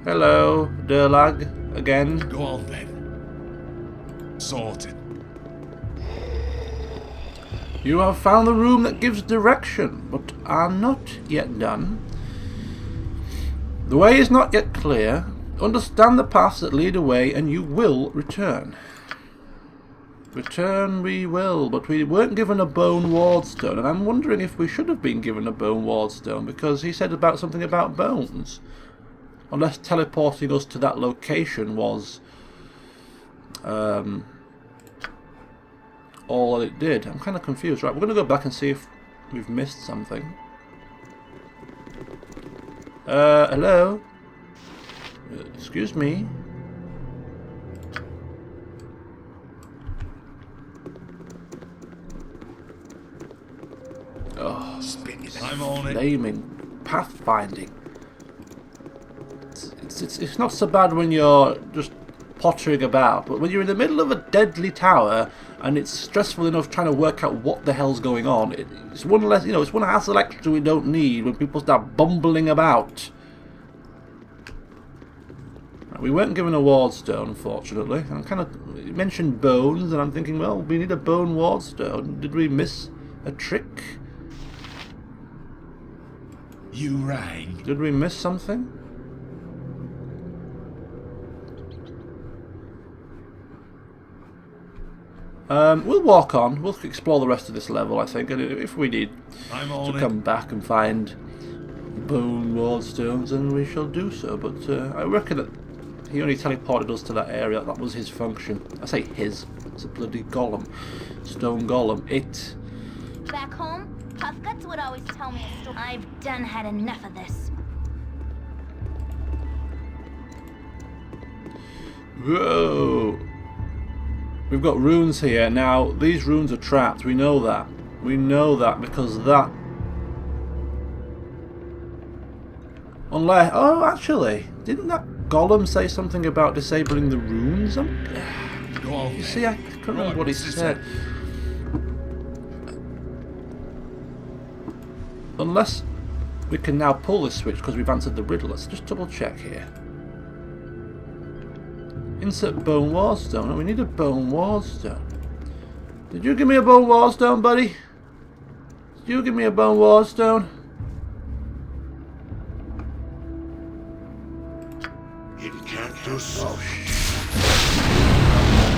Hello, Durlag, again. Go on then. Sorted. You have found the room that gives direction, but are not yet done. The way is not yet clear. Understand the paths that lead away, and you will return. Return we will, but we weren't given a bone wardstone, and I'm wondering if we should have been given a bone wardstone, because he said about something about bones. Unless teleporting us to that location was all that it did. I'm kind of confused. Right, we're going to go back and see if we've missed something. Hello? Excuse me? Oh, I'm on it. flaming pathfinding. It's not so bad when you're just pottering about, but when you're in the middle of a deadly tower and it's stressful enough trying to work out what the hell's going on, it's one less, it's one hassle extra we don't need when people start bumbling about. Right, we weren't given a wardstone, unfortunately. I'm kind of, you mentioned bones, and I'm thinking, well, we need a bone wardstone. Did we miss a trick? You rang. Did we miss something? We'll walk on. We'll explore the rest of this level, I think. And if we need to come back and find bone wardstones, then we shall do so. But I reckon that he only teleported us to that area. That was his function. I say his. It's a bloody golem. Stone golem. It. Back home, Puffguts would always tell me a story. I've done had enough of this. Whoa. We've got runes here. Now, these runes are trapped. We know that. We know that because that... Unless... Oh, actually, didn't that golem say something about disabling the runes? Go on, you see, I can't remember what he said. Unless we can now pull this switch because we've answered the riddle. Let's just double check here. Insert bone wardstone. Oh, we need a bone wardstone. Did you give me a bone wardstone, buddy? Did you give me a bone wardstone? Oh,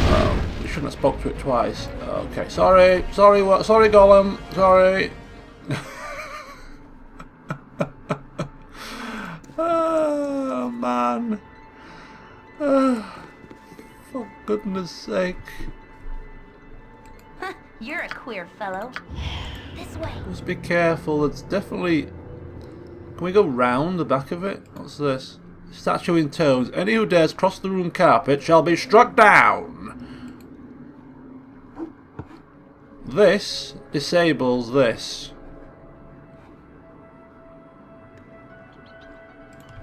oh, we shouldn't have spoke to it twice. Okay, sorry, sorry, sorry, golem, sorry. Oh man. For goodness sake. You're a queer fellow. This way. Just be careful, it's definitely... Can we go round the back of it? What's this? Statue in tones. Any who dares cross the room carpet shall be struck down. This disables this.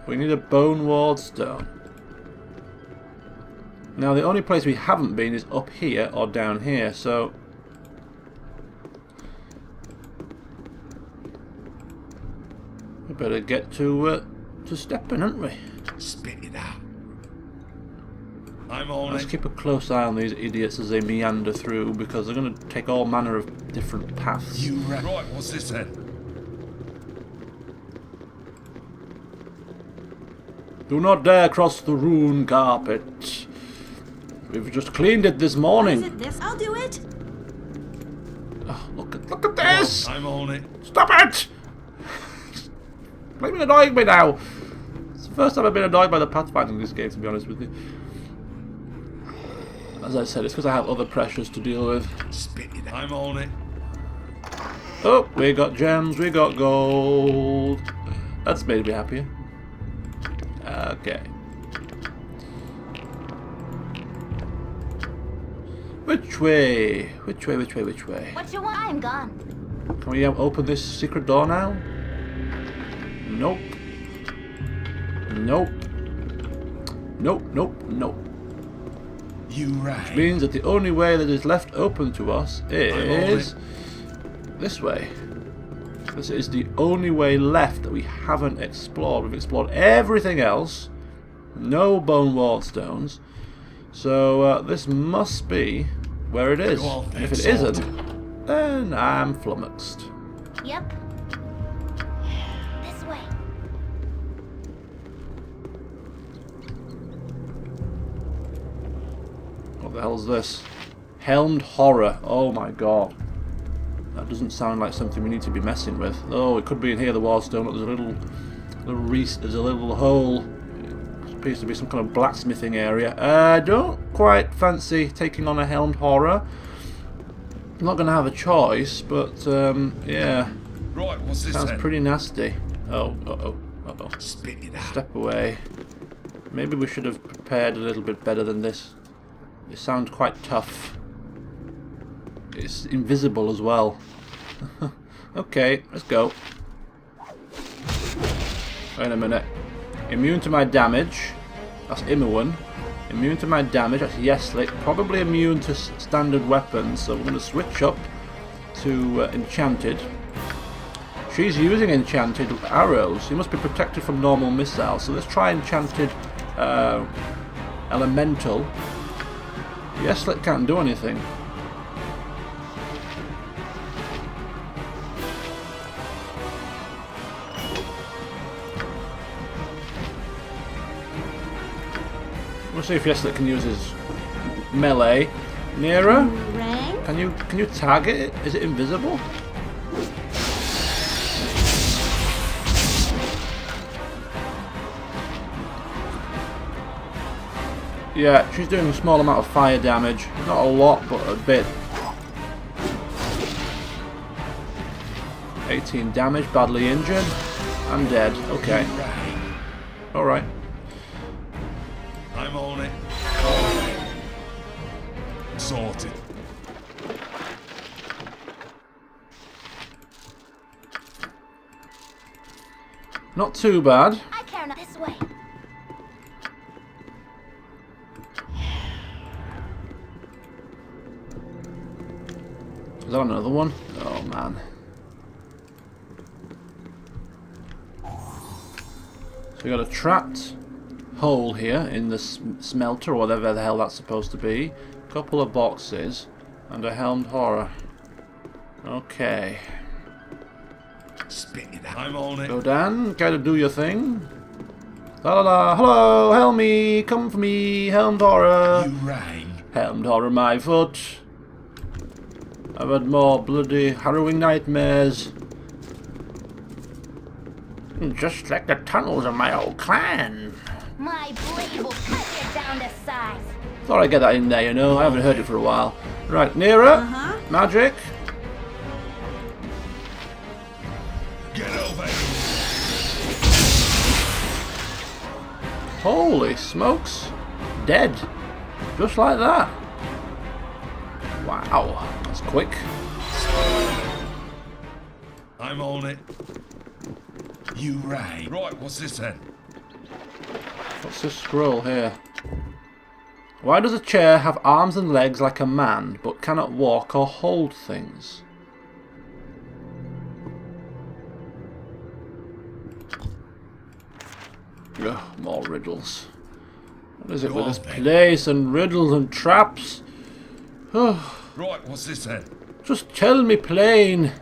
We need a bone wardstone. Now the only place we haven't been is up here or down here, so... We better get to stepping, haven't we? Spit it out. I'm on Let's it. keep a close eye on these idiots as they meander through, because they're going to take all manner of different paths. You rang. Right, what's this then? Do not dare cross the rune carpet. We've just cleaned it this morning. Is it this? I'll do it. Oh, look at this! I'm on it. Stop it! Blaming annoying me now. It's the first time I've been annoyed by the pathfinding in this game, to be honest with you. As I said, it's because I have other pressures to deal with. Spit it out. I'm on it. Oh, we got gems, we got gold. That's made me happier. Okay. Which way? Which way, which way, which way? What you want? I'm gone. Can we open this secret door now? Nope. Nope. Nope, nope, nope. You rang. Which means that the only way that is left open to us is this way. This is the only way left that we haven't explored. We've explored everything else. No bone wardstones. So this must be where it is. And if it isn't, then I'm flummoxed. Yep. This way. What the hell's this? Helmed horror. Oh my god. That doesn't sound like something we need to be messing with. Oh, it could be in here, the wardstone. But there's a little hole. It appears to be some kind of blacksmithing area. I don't quite fancy taking on a helmed horror. I'm not going to have a choice, but yeah. Right, what's this? Sounds pretty nasty. Oh, uh-oh. Spit it out. Step away. Maybe we should have prepared a little bit better than this. It sounds quite tough. It's invisible as well. Okay, let's go. Wait a minute. Immune to my damage. That's Imowen. Immune to my damage. That's Yeslik. Probably immune to standard weapons. So we're going to switch up to enchanted. She's using enchanted arrows. She must be protected from normal missiles. So let's try enchanted elemental. Yeslik can't do anything. We'll see if Yeslik can use his melee. Nera, can you target it? Is it invisible? Yeah, she's doing a small amount of fire damage. Not a lot, but a bit. 18 damage, badly injured. I'm dead. Okay. Alright. I'm on it. Sorted. Not too bad. I care not. This way. Is that another one? Oh man. So we got a trapped hole here in the smelter, or whatever the hell that's supposed to be. A couple of boxes and a helmed horror. Okay. Spit it out. I'm on it. Go Dan, gotta do your thing. La la la, hello, Helmy, come for me, helmed horror. You rang. Helmed horror, my foot. I've had more bloody harrowing nightmares. Just like the tunnels of my old clan. My blade will cut you down to size. Thought I'd get that in there, you know. I haven't heard it for a while. Right, Nera, magic. Get over here. Holy smokes. Dead. Just like that. Wow, that's quick. I'm on it. You rang. Right, what's this then? What's this scroll here? Why does a chair have arms and legs like a man, but cannot walk or hold things? Ugh, more riddles. What is it with this place and riddles and traps? Right, what's this then? Just tell me plain.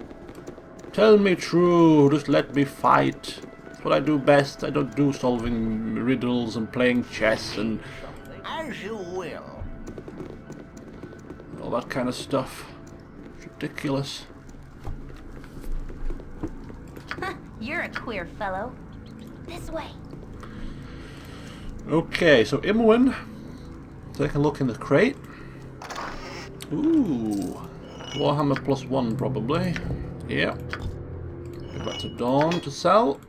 Tell me true. Just let me fight. That's what I do best. I don't do solving riddles and playing chess and As you will. all that kind of stuff. It's ridiculous. You're a queer fellow. This way. Okay, so Imowen. Take a look in the crate. Ooh. Warhammer +1 probably. Yeah. Go back to Dawn to sell.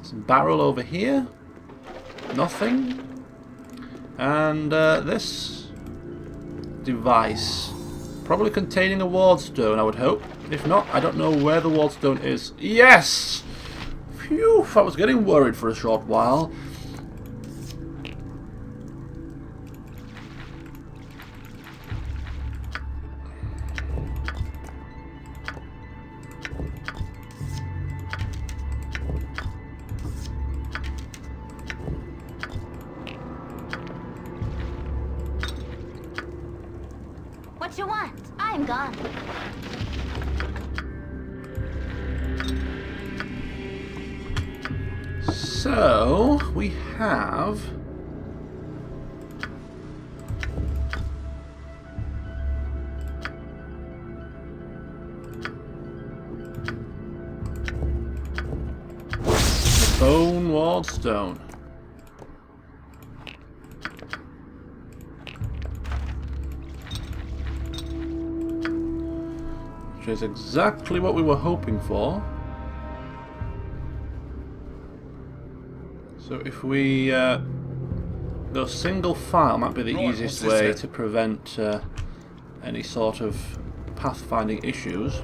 Some barrel over here. Nothing. And this device. Probably containing a wardstone, I would hope. If not, I don't know where the wardstone is. Yes! Phew, I was getting worried for a short while. gone. So, we have... the bone walled stone. Which is exactly what we were hoping for. So if we go single file might be the easiest way to prevent any sort of pathfinding issues.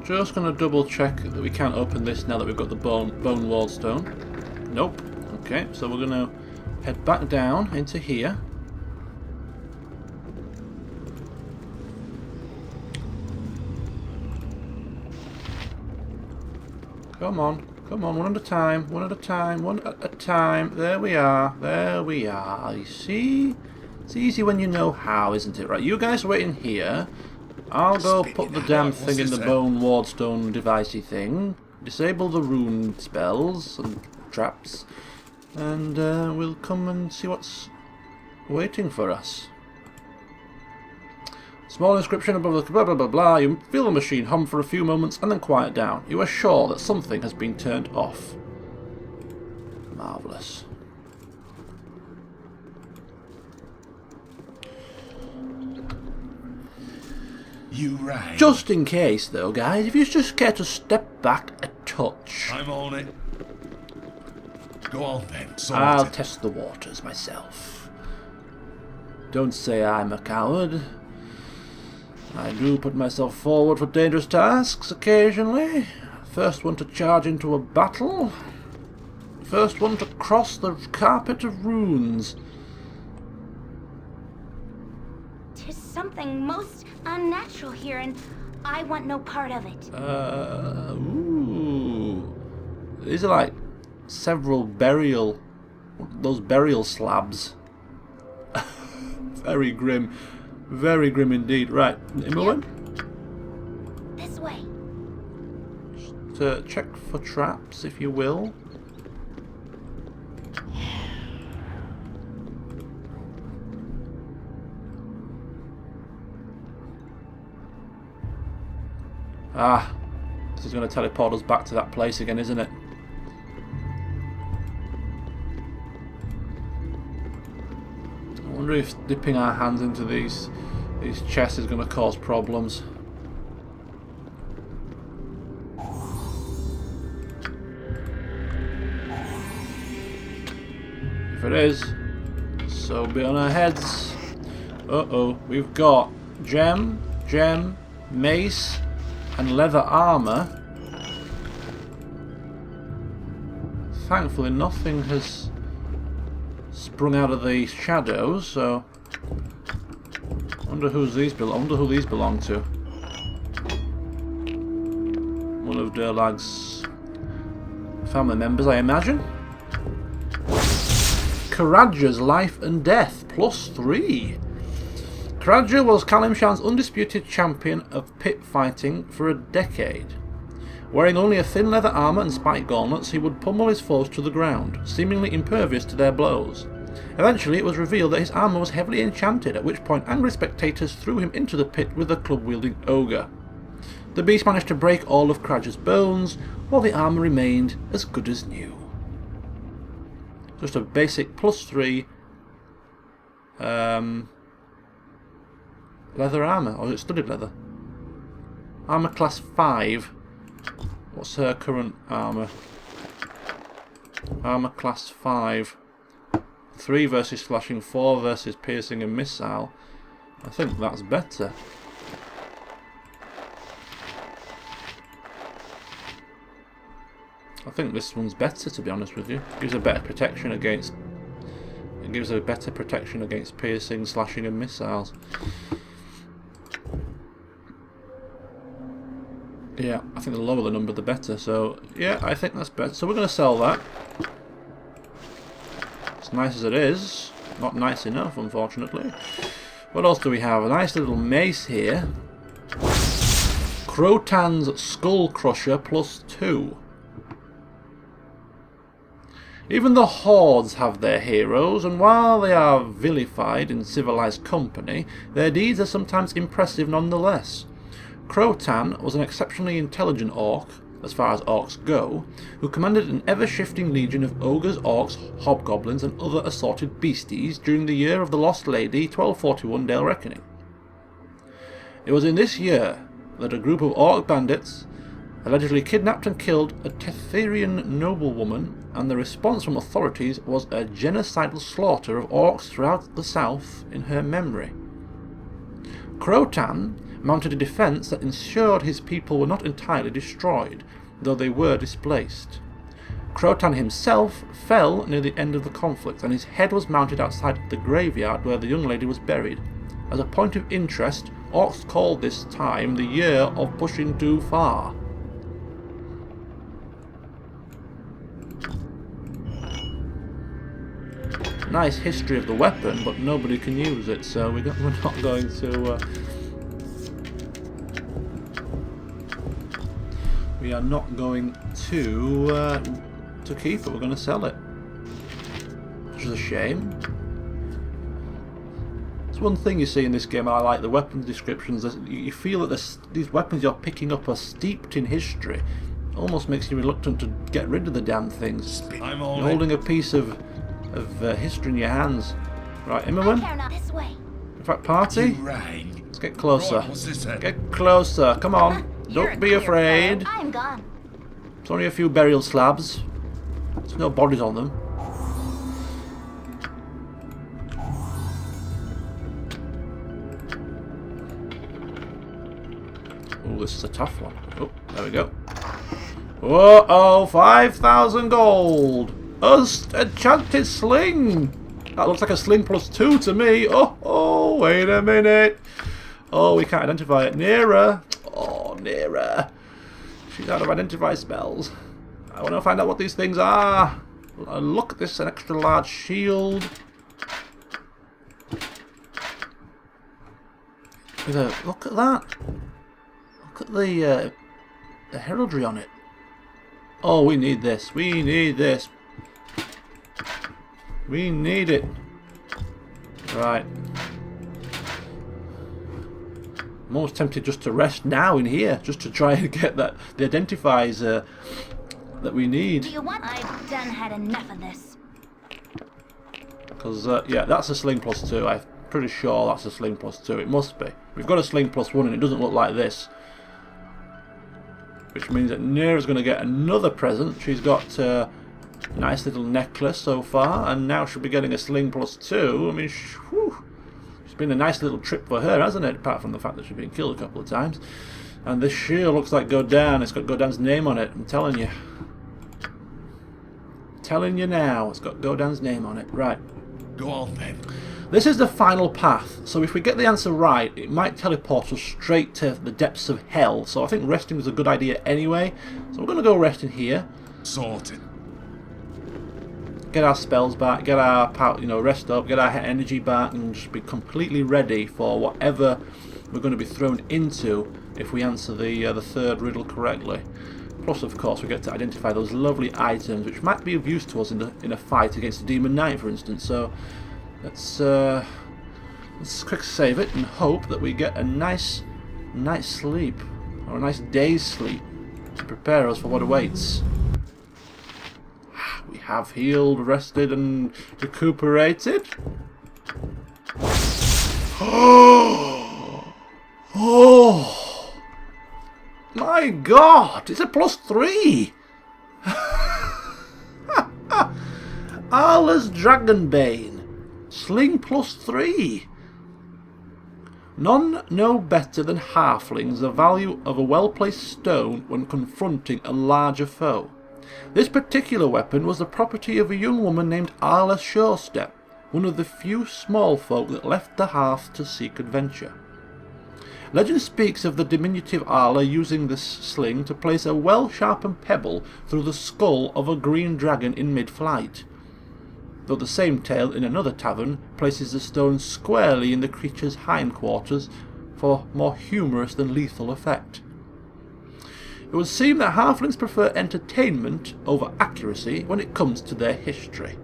Just going to double check that we can't open this now that we've got the bone walled stone. Nope. Okay, so we're going to head back down into here. Come on. Come on, one at a time, one at a time, one at a time. There we are, there we are. You see? It's easy when you know how, isn't it? Right, you guys wait in here. I'll go put the damn thing in the bone wardstone devicey thing. Disable the rune spells and traps. And we'll come and see what's waiting for us. Small inscription above the blah blah blah blah. You feel the machine hum for a few moments and then quiet down. You are sure that something has been turned off. Marvellous. You right. Just in case though, guys, if you just care to step back a touch. I'm on it. Go on then, I'll test the waters myself. Don't say I'm a coward. I do put myself forward for dangerous tasks occasionally. First one to charge into a battle. First one to cross the carpet of runes. 'Tis something most unnatural here, and I want no part of it. Ooh. These are like several those burial slabs. Very grim. Very grim indeed. Right, Imowen? This way. Just check for traps, if you will. Ah, this is going to teleport us back to that place again, isn't it? I wonder if dipping our hands into these chests is going to cause problems. If it is, so be on our heads. Uh-oh, we've got gem, mace, and leather armour. Thankfully nothing has sprung out of the shadows, so I wonder who these belong to. One of Durlag's family members, I imagine. Karadja's life and death, +3. Karadja was Kalimshan's undisputed champion of pit fighting for a decade. Wearing only a thin leather armour and spiked gauntlets, he would pummel his foes to the ground, seemingly impervious to their blows. Eventually it was revealed that his armour was heavily enchanted, at which point angry spectators threw him into the pit with a club-wielding ogre. The beast managed to break all of Karadja's bones, while the armour remained as good as new. Just a basic +3 leather armour, or is it studded leather? Armour class 5. What's her current armour? Armour class 5. 3 versus slashing, 4 versus piercing and missile. I think that's better. I think this one's better, to be honest with you. Gives a better protection against. It gives a better protection against piercing, slashing, and missiles. Yeah, I think the lower the number, the better. So yeah, I think that's better. So we're going to sell that. As nice as it is, not nice enough, unfortunately. What else do we have? A nice little mace here. Crotan's Skull Crusher +2. Even the hordes have their heroes, and while they are vilified in civilized company, their deeds are sometimes impressive nonetheless. Crotan was an exceptionally intelligent orc, as far as orcs go, who commanded an ever-shifting legion of ogres, orcs, hobgoblins, and other assorted beasties during the year of the Lost Lady 1241 Dale Reckoning. It was in this year that a group of orc bandits allegedly kidnapped and killed a Tetherian noblewoman, and the response from authorities was a genocidal slaughter of orcs throughout the south in her memory. Crotan mounted a defence that ensured his people were not entirely destroyed, though they were displaced. Crotan himself fell near the end of the conflict, and his head was mounted outside the graveyard where the young lady was buried. As a point of interest, orcs called this time the year of pushing too far. Nice history of the weapon, but nobody can use it, so we're not going to... we are not going to keep it. We're going to sell it, which is a shame. It's one thing you see in this game. I like the weapons descriptions. You feel that these weapons you're picking up are steeped in history. Almost makes you reluctant to get rid of the damn things. You're holding a piece of history in your hands. Right, Immerwin? In fact, party? Let's get closer. Get closer. Come on. Don't be afraid. I'm gone. It's only a few burial slabs. There's no bodies on them. Oh, this is a tough one. Oh, there we go. Whoa, 5,000 gold. A enchanted sling. That looks like a sling +2 to me. Oh, wait a minute. Oh, we can't identify it. Nearer. Oh, nearer. She's out of identify spells. I want to find out what these things are. Look at this, an extra large shield. Look at that. Look at the heraldry on it. Oh, we need this. We need this. We need it. Right. I'm almost tempted just to rest now in here, just to try and get the identifiers that we need. Do you want? I've done had enough of this. Because yeah, that's a sling +2. I'm pretty sure that's a sling +2. It must be. We've got a sling +1, and it doesn't look like this. Which means that Nera's going to get another present. She's got a nice little necklace so far, and now she'll be getting a sling +2. I mean, whew. It's been a nice little trip for her, hasn't it? Apart from the fact that she's been killed a couple of times. And this shield looks like Godan. It's got Godan's name on it. I'm telling you. Telling you now. It's got Godan's name on it. Right. Go on then. This is the final path, so if we get the answer right, it might teleport us straight to the depths of hell. So I think resting is a good idea anyway. So we're going to go rest in here. Sorted. Get our spells back, get our power, rest up, get our energy back, and just be completely ready for whatever we're going to be thrown into if we answer the third riddle correctly. Plus, of course, we get to identify those lovely items which might be of use to us in a fight against a demon knight, for instance. So let's quick save it and hope that we get a nice night's sleep, or a nice day's sleep, to prepare us for what awaits. We have healed, rested, and recuperated. Oh my God! It's a +3. Arla's Dragonbane. Sling +3. None know better than halflings the value of a well-placed stone when confronting a larger foe. This particular weapon was the property of a young woman named Arla Shorestep, one of the few small folk that left the hearth to seek adventure. Legend speaks of the diminutive Arla using this sling to place a well-sharpened pebble through the skull of a green dragon in mid-flight. though the same tale in another tavern places the stone squarely in the creature's hindquarters for more humorous than lethal effect. It would seem that halflings prefer entertainment over accuracy when it comes to their history.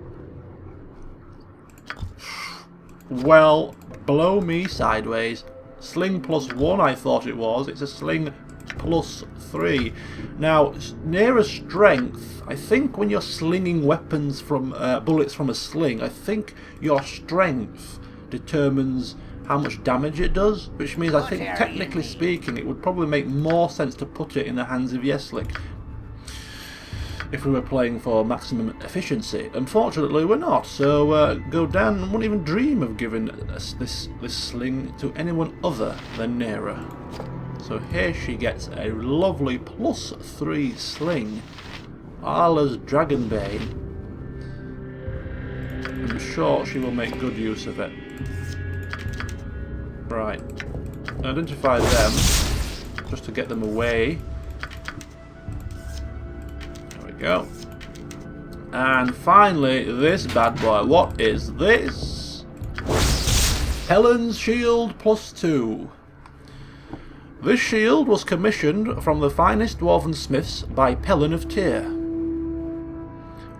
Well, blow me sideways. Sling +1 I thought it was. It's a sling +3. Now, Nera's strength, I think when you're slinging weapons from bullets from a sling, I think your strength determines how much damage it does, which means I think technically speaking it would probably make more sense to put it in the hands of Yeslik if we were playing for maximum efficiency. Unfortunately we're not, so Godan wouldn't even dream of giving this sling to anyone other than Nera. So here she gets a lovely +3 sling, Arla's Dragonbane. I'm sure she will make good use of it. Right, identify them, just to get them away. There we go. And finally, this bad boy. What is this? Helen's Shield +2. This shield was commissioned from the finest dwarven smiths by Pelin of Tyr,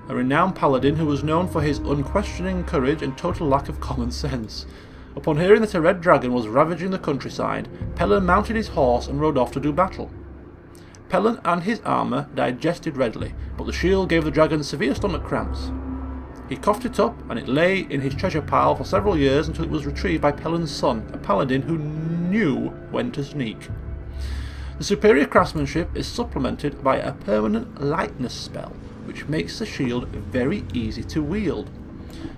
a renowned paladin who was known for his unquestioning courage and total lack of common sense. Upon hearing that a red dragon was ravaging the countryside, Pelin mounted his horse and rode off to do battle. Pelin and his armour digested readily, but the shield gave the dragon severe stomach cramps. He coughed it up, and it lay in his treasure pile for several years until it was retrieved by Pelin's son, a paladin who knew when to sneak. The superior craftsmanship is supplemented by a permanent lightness spell, which makes the shield very easy to wield.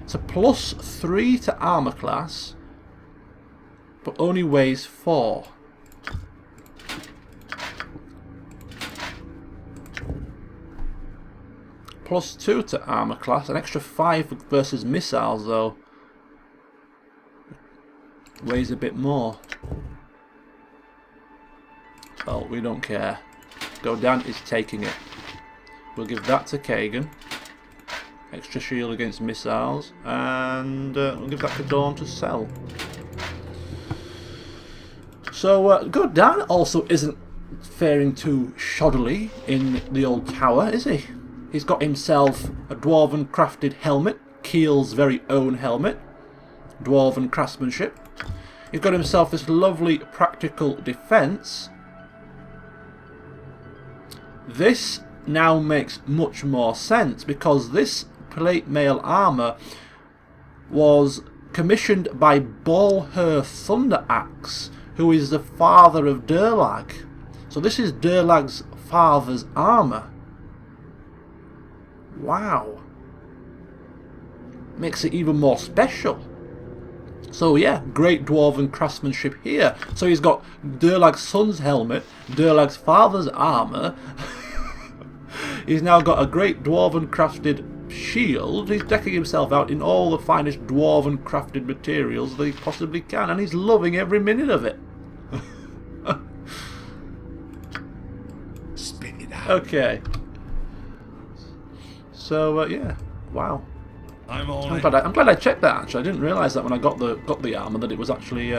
It's a +3 to armour class, but only weighs 4. +2 to armour class, an extra 5 versus missiles though. Weighs a bit more. Well, we don't care. Godan is taking it. We'll give that to Kagan. Extra shield against missiles. And we'll give that to Dawn to sell. So, Godan also isn't faring too shoddily in the old tower, is he? He's got himself a dwarven crafted helmet, Keel's very own helmet, dwarven craftsmanship. He's got himself this lovely practical defence. This now makes much more sense because this plate mail armour was commissioned by Baldur Thunderaxe, who is the father of Durlag. So this is Durlag's father's armour. Wow. Makes it even more special. So yeah, great dwarven craftsmanship here. So he's got Durlag's son's helmet, Durlag's father's armour. He's now got a great dwarven crafted shield. He's decking himself out in all the finest dwarven crafted materials that he possibly can, and he's loving every minute of it. Spit it out. Okay. So yeah, wow. I'm glad I checked that. Actually, I didn't realise that when I got the armour that it was actually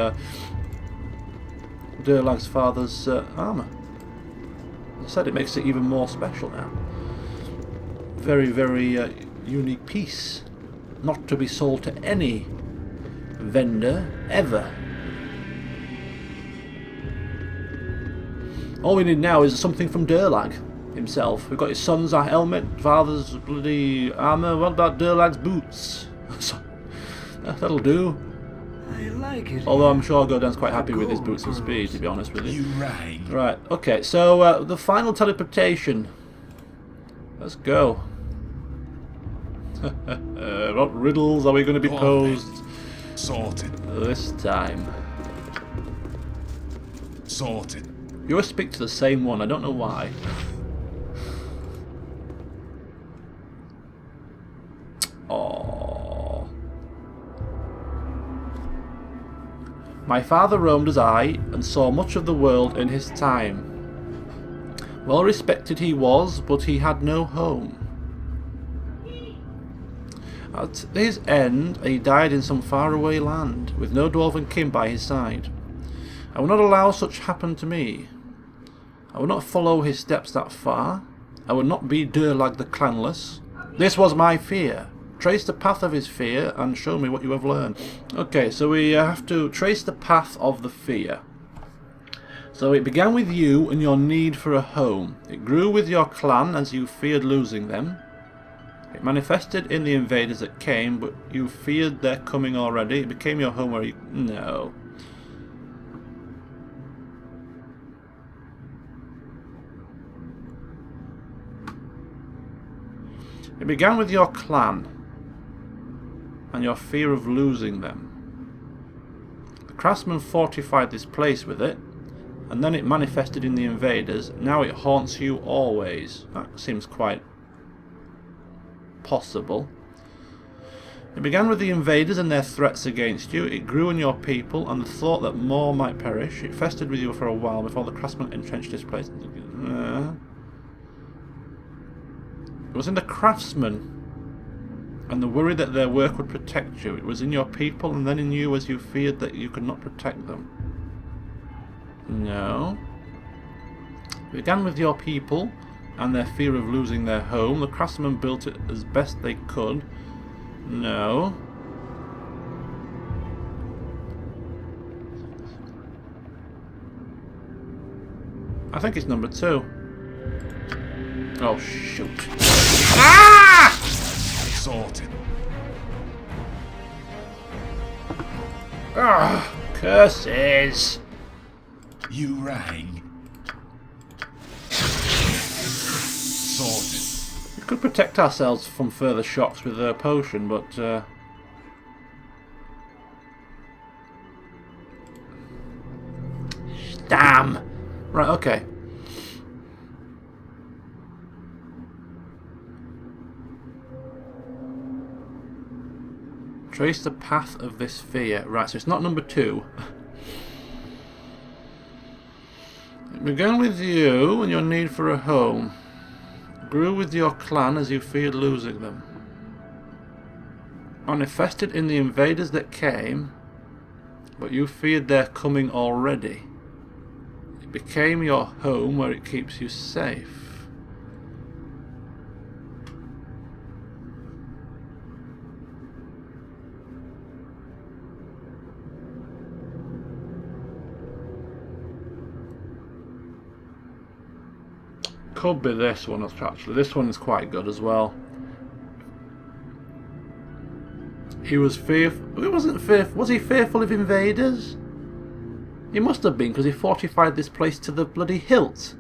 Durlag's father's armour. As I said, it makes it even more special now. Very, very unique piece, not to be sold to any vendor ever. All we need now is something from Durlag himself. We've got his son's helmet, father's bloody armour. What about Durlag's boots? That'll do. I like it. Although I'm sure Godan's quite happy with his boots of speed, to be honest with you. You rang. Right, okay, so the final teleportation. Let's go. What riddles are we going to be posed Sorted. this time? Sorted. You always speak to the same one, I don't know why. Aww. My father roamed as I, and saw much of the world in his time. Well respected he was, but he had no home. At his end, he died in some faraway land, with no dwarven kin by his side. I will not allow such happen to me. I will not follow his steps that far. I will not be Durlag the Clanless. This was my fear. Trace the path of his fear and show me what you have learned. Okay, so we have to trace the path of the fear. So it began with you and your need for a home. It grew with your clan as you feared losing them. It manifested in the invaders that came, but you feared their coming already. It became your home where you... No. It began with your clan and your fear of losing them. The craftsmen fortified this place with it, and then it manifested in the invaders. Now it haunts you always. That seems quite possible. It began with the invaders and their threats against you. It grew in your people and the thought that more might perish. It festered with you for a while before the craftsmen entrenched this place. It was in the craftsmen and the worry that their work would protect you. It was in your people and then in you as you feared that you could not protect them. No. It began with your people and their fear of losing their home. The craftsmen built it as best they could. No. I think it's number 2. Oh, shoot. Ah! Sorted. Ah, curses. You rang. Sorted. We could protect ourselves from further shocks with a potion, but damn. Right, okay. Trace the path of this fear. Right, so it's not number 2. It began with you and your need for a home. Grew with your clan as you feared losing them. Manifested in the invaders that came, but you feared their coming already. It became your home where it keeps you safe. Could be this one actually. This one is quite good as well. He was fearful. He wasn't fearful. Was he fearful of invaders? He must have been, because he fortified this place to the bloody hilt.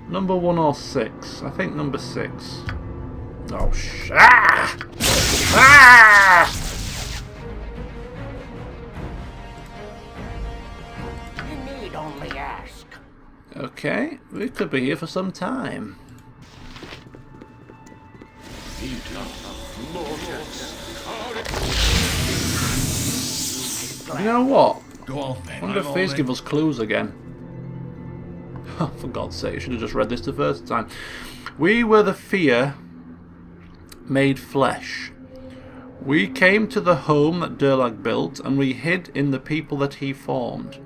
Number 1 or 6? I think number 6. Oh, ah! Ah! You need only ask. Okay, we could be here for some time. You know what? Go on then. I wonder if these give us clues again. For God's sake, I should have just read this the first time. We were the fear made flesh. We came to the home that Durlag built, and we hid in the people that he formed.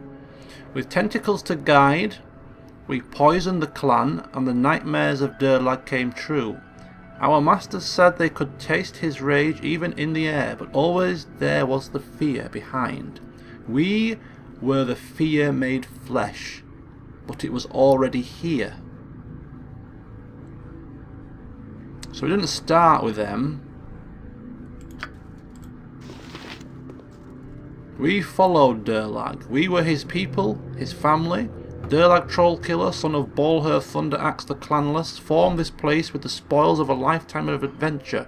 With tentacles to guide, we poisoned the clan, and the nightmares of Durlag came true. Our masters said they could taste his rage even in the air, but always there was the fear behind. We were the fear made flesh, but it was already here. So we didn't start with them. We followed Durlag. We were his people, his family. Durlag Trollkiller, son of Baldur Thunderaxe the Clanless, formed this place with the spoils of a lifetime of adventure.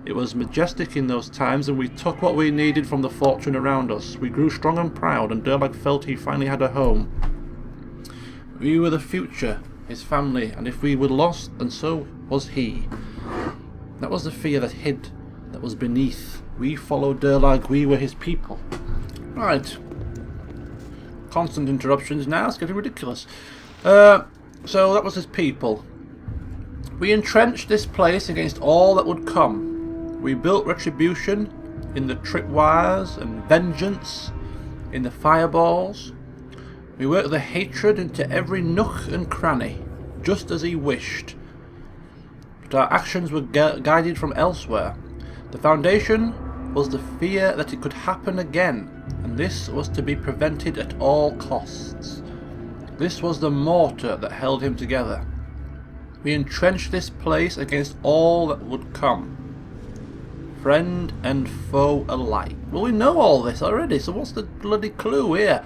It was majestic in those times, and we took what we needed from the fortune around us. We grew strong and proud, and Durlag felt he finally had a home. We were the future, his family, and if we were lost, then so was he. That was the fear that hid, that was beneath. We followed Durlag, we were his people. Right. Constant interruptions now, it's getting ridiculous. So that was his people. We entrenched this place against all that would come. We built retribution in the tripwires and vengeance in the fireballs. We worked the hatred into every nook and cranny, just as he wished. But our actions were guided from elsewhere. The foundation was the fear that it could happen again, and this was to be prevented at all costs. This was the mortar that held him together. We entrenched this place against all that would come, friend and foe alike. Well, we know all this already, so what's the bloody clue here?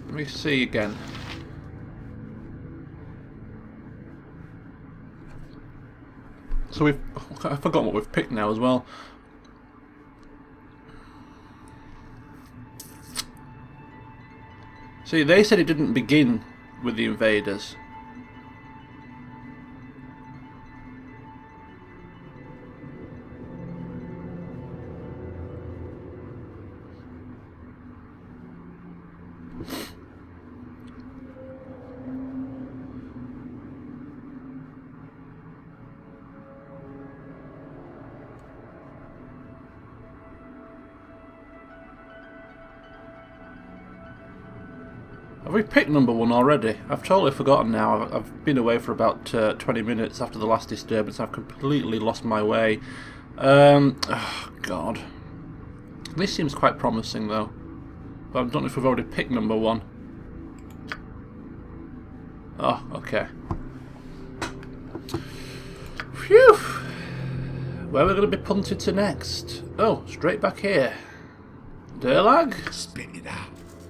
Let me see again. So I've forgotten what we've picked now as well. See, they said it didn't begin with the invaders. Have we picked number 1 already? I've totally forgotten now. I've been away for about 20 minutes after the last disturbance. I've completely lost my way. Oh, God. This seems quite promising, though. But I don't know if we've already picked number 1. Oh, okay. Phew! Where are we going to be punted to next? Oh, straight back here. Durlag? Spit it out.